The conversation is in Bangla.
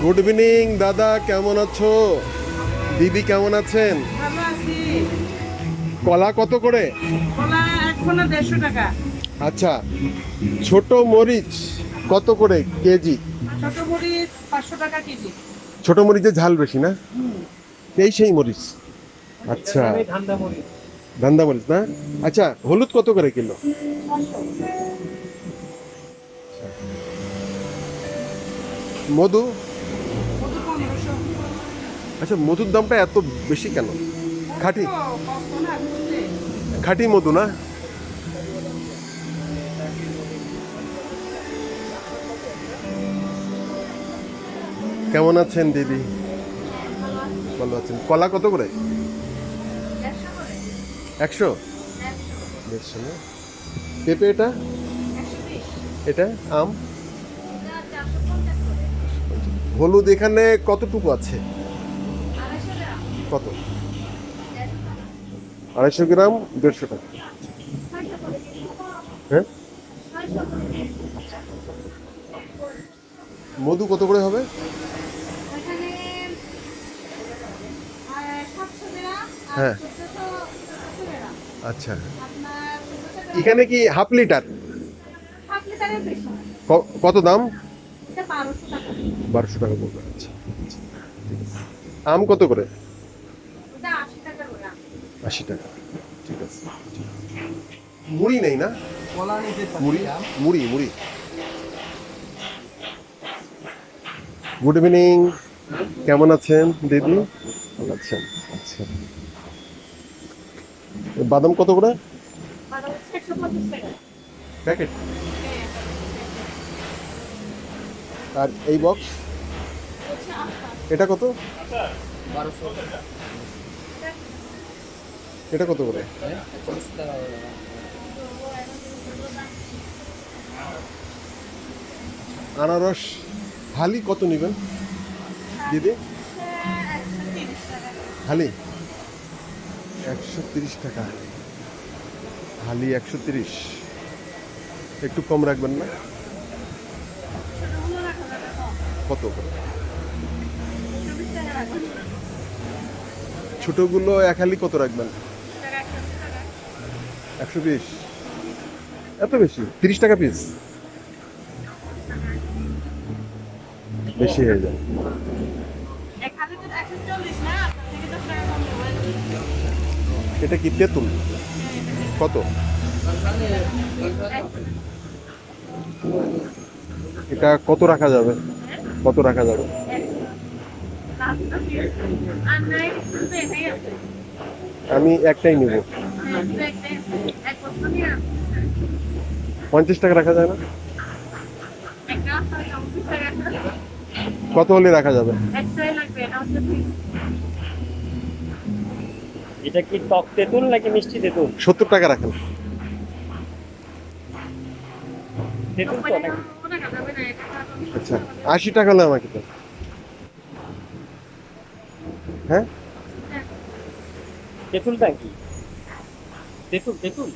গুড ইভিনিং দাদা, কেমন আছো? দিদি কেমন আছেন? ভালো আছি। কলা কত করে? কলা এখন 150 টাকা। আচ্ছা, ছোট মরিচ কত করে কেজি? ছোট মরিচ 500 টাকা কেজি। ছোট মরিচের ঝাল বেশি না? সেই মরিচ। আচ্ছা, ধান্দা মরিচ না? আচ্ছা, হলুদ কত করে কিলো? 500। মধু? কত 1500। আচ্ছা, মধুর দামটা এত বেশি কেন? খাঁটি কষ্ট না বুঝতে। খাঁটি মধু না? কেমন আছেন দিদি? ভালো আছেন। কলা কত করে? 100? 150 না? পেঁপে এটা? এটা আম? হলুদ এখানে কতটুকু আছে? কত? 250 গ্রাম 150 টাকা। হ্যাঁ, মধু কত করে হবে? হ্যাঁ, আচ্ছা। এখানে কি হাফ লিটার? কত দাম? 1200 টাকা পড়বে। আচ্ছা, ঠিক আছে। আম কত করে? 80 টাকা। ঠিক আছে। মুড়ি নেই না? মুড়ি মুড়ি মুড়ি। গুড ইভিনিং, কেমন আছেন দিদি? ভালো আছেন? আচ্ছা, বাদাম কত করে প্যাকেট? আর এই বক্স এটা কত? এটা কত করে? আনারস হালি কত নেবেন দিদি? হালি 130 টাকা। হালি 130, একটু কম রাখবেন না? কত করে? ছোটগুলো এক হালি কত রাখবেন? 120? এত বেশি? 30 টাকা পিস? বেশি হয়ে যায়। এটা কি তেঁতুল? কত? এটা কত রাখা যাবে? কত রাখা যাবে? আমি একটাই নিব। 50 টাকা রাখা যায় না? কত হলে রাখা যাবে? এটা কি টক তেঁতুল নাকি মিষ্টি তেঁতুল? 70 টাকা রাখেন। তেঁতুল তো নাকি? আচ্ছা, 80 টাকা হলে আমাকে তো। হ্যাঁ, তেঁতুলটা কি? তেঁতুল তেঁতুল